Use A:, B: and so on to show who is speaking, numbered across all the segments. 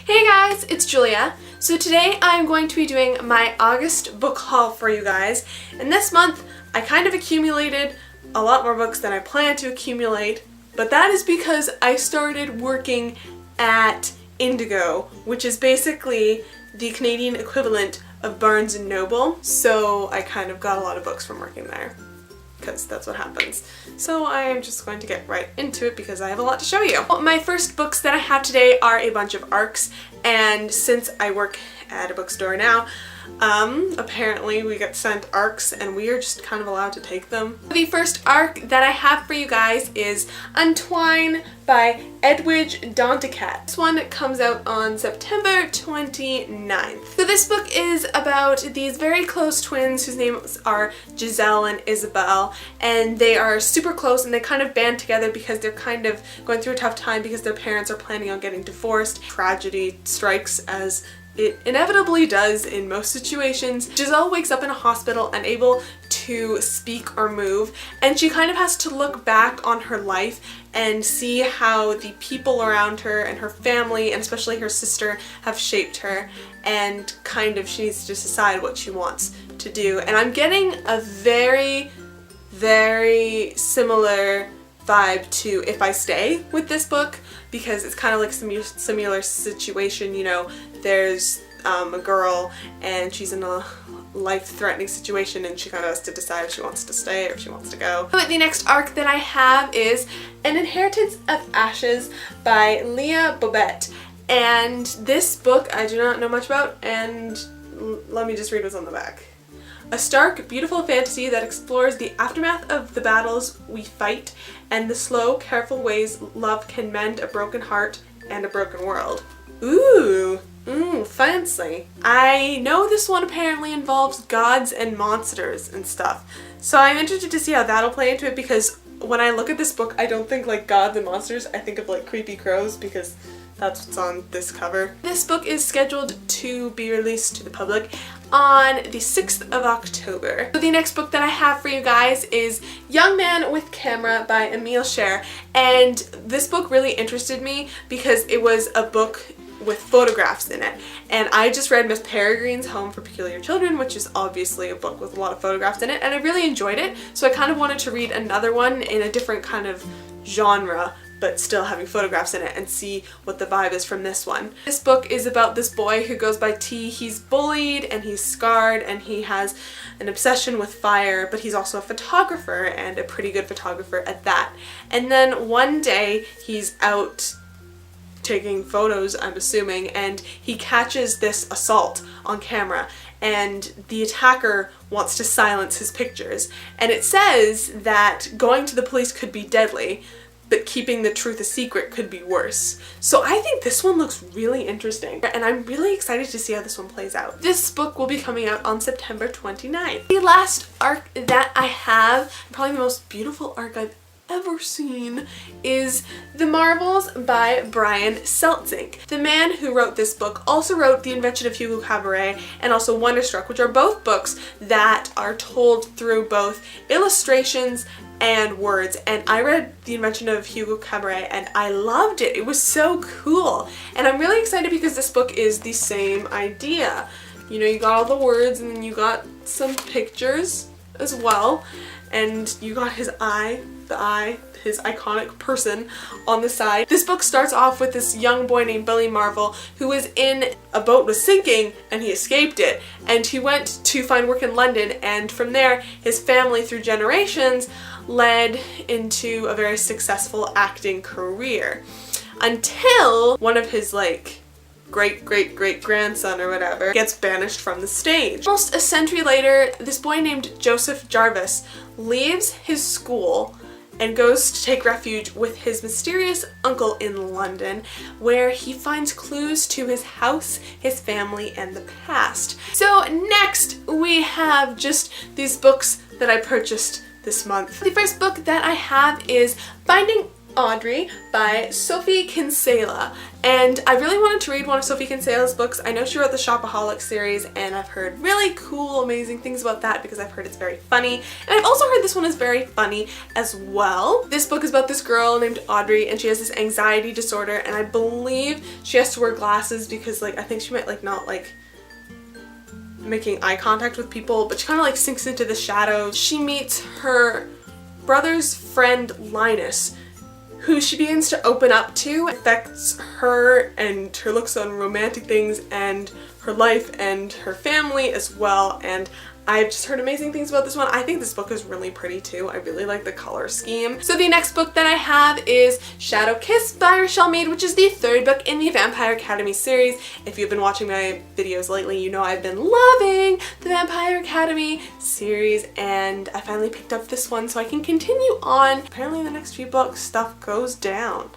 A: Hey guys, it's Julia. So today I'm going to be doing my August book haul for you guys. And this month I kind of accumulated a lot more books than I planned to accumulate, but that is because I started working at Indigo, which is basically the Canadian equivalent of Barnes & Noble. So I kind of got a lot of books from working there, because that's what happens. So I am just going to get right into it because I have a lot to show you. My first books that I have today are a bunch of ARCs, and since I work at a bookstore now, apparently we get sent ARCs and we are just kind of allowed to take them. The first ARC that I have for you guys is Untwine by Edwidge Danticat. This one comes out on September 29th. So this book is about these very close twins whose names are Giselle and Isabel, and they are super close and they kind of band together because they're kind of going through a tough time because their parents are planning on getting divorced. Tragedy strikes, as it inevitably does in most situations. Giselle wakes up in a hospital unable to speak or move, and she kind of has to look back on her life and see how the people around her and her family, and especially her sister, have shaped her, and kind of she needs to decide what she wants to do. And I'm getting a very, very similar vibe to If I Stay with this book, because it's kind of like a similar situation. You know, there's a girl and she's in a life-threatening situation and she kind of has to decide if she wants to stay or if she wants to go. So the next arc that I have is An Inheritance of Ashes by Leah Bobet, and this book I do not know much about, and let me just read what's on the back. A stark, beautiful fantasy that explores the aftermath of the battles we fight and the slow, careful ways love can mend a broken heart and a broken world. Ooh, fancy. I know this one apparently involves gods and monsters and stuff, so I'm interested to see how that'll play into it, because when I look at this book I don't think like gods and monsters, I think of like creepy crows, because that's what's on this cover. This book is scheduled to be released to the public on the 6th of October. So the next book that I have for you guys is Young Man with Camera by Emile Scher, and this book really interested me because it was a book with photographs in it, and I just read Miss Peregrine's Home for Peculiar Children, which is obviously a book with a lot of photographs in it, and I really enjoyed it, so I kind of wanted to read another one in a different kind of genre but still having photographs in it, and see what the vibe is from this one. This book is about this boy who goes by T. He's bullied and he's scarred and he has an obsession with fire, but he's also a photographer, and a pretty good photographer at that. And then one day he's out taking photos, I'm assuming, and he catches this assault on camera, and the attacker wants to silence his pictures. And it says that going to the police could be deadly, but keeping the truth a secret could be worse. So I think this one looks really interesting, and I'm really excited to see how this one plays out. This book will be coming out on September 29th. The last arc that I have, probably the most beautiful arc I've ever seen, is The Marvels by Brian Seltzink. The man who wrote this book also wrote The Invention of Hugo Cabaret and also Wonderstruck, which are both books that are told through both illustrations and words, and I read The Invention of Hugo Cabaret and I loved it. It was so cool, and I'm really excited because this book is the same idea. You know, you got all the words and then you got some pictures as well, and you got his eye, his iconic person on the side. This book starts off with this young boy named Billy Marvel who was in a boat was sinking and he escaped it, and he went to find work in London, and from there his family through generations led into a very successful acting career, until one of his like great-great-great-grandson or whatever gets banished from the stage. Almost a century later, this boy named Joseph Jarvis leaves his school and goes to take refuge with his mysterious uncle in London, where he finds clues to his house, his family, and the past. So next we have just these books that I purchased this month. The first book that I have is Finding Audrey by Sophie Kinsella, and I really wanted to read one of Sophie Kinsella's books. I know she wrote the Shopaholic series, and I've heard really cool, amazing things about that because I've heard it's very funny, and I've also heard this one is very funny as well. This book is about this girl named Audrey, and she has this anxiety disorder, and I believe she has to wear glasses because I think she might not making eye contact with people, but she kind of sinks into the shadows. She meets her brother's friend Linus, who she begins to open up to. It affects her and her looks on romantic things and her life and her family as well, and I've just heard amazing things about this one. I think this book is really pretty too. I really like the color scheme. So the next book that I have is Shadow Kiss by Rochelle Mead, which is the third book in the Vampire Academy series. If you've been watching my videos lately, you know I've been loving the Vampire Academy series, and I finally picked up this one so I can continue on. Apparently in the next few books stuff goes down,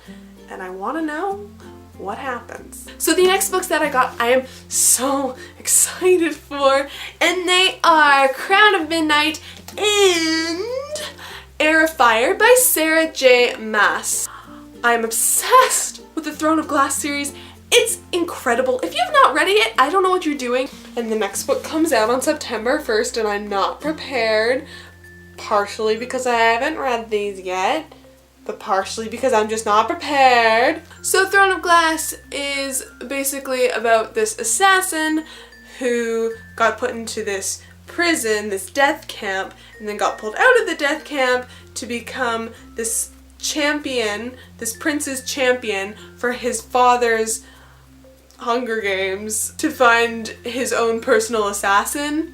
A: and I want to know what happens. So the next books that I got, I am so excited for, and they are Crown of Midnight and Heir of Fire by Sarah J. Maas. I am obsessed with the Throne of Glass series. It's incredible. If you've not read it, I don't know what you're doing. And the next book comes out on September 1st, and I'm not prepared, partially because I haven't read these yet, but partially because I'm just not prepared. So Throne of Glass is basically about this assassin who got put into this prison, this death camp, and then got pulled out of the death camp to become this champion, this prince's champion for his father's Hunger Games, to find his own personal assassin.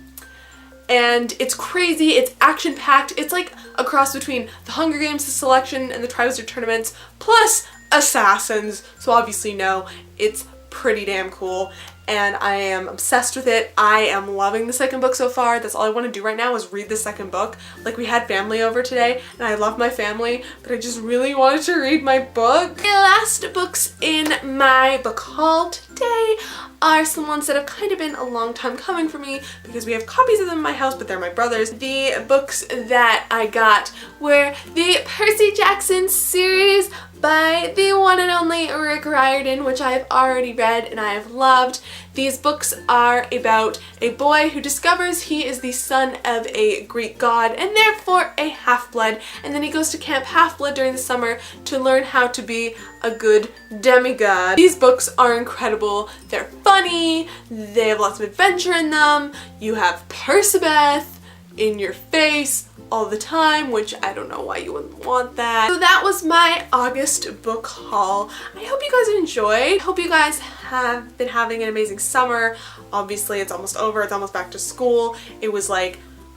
A: And it's crazy, it's action-packed, it's like a cross between the Hunger Games, the Selection, and the Triwizard Tournaments, plus assassins, so obviously no, it's pretty damn cool, and I am obsessed with it. I am loving the second book so far. That's all I want to do right now is read the second book. We had family over today, and I love my family, but I just really wanted to read my book. The last books in my book haul today are some ones that have kind of been a long time coming for me because we have copies of them in my house, but they're my brother's. The books that I got were the Percy Jackson series by the one and only Rick Riordan, which I have already read and I have loved. These books are about a boy who discovers he is the son of a Greek god and therefore a half-blood, and then he goes to Camp Half-Blood during the summer to learn how to be a good demigod. These books are incredible. They're funny, they have lots of adventure in them, you have Percabeth in your face all the time, which I don't know why you wouldn't want that. So that was my August book haul. I hope you guys enjoyed. I hope you guys have been having an amazing summer. Obviously it's almost over, it's almost back to school. It was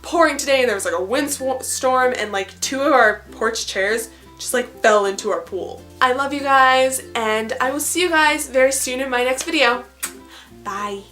A: pouring today, and there was a windstorm, and two of our porch chairs just fell into our pool. I love you guys, and I will see you guys very soon in my next video. Bye.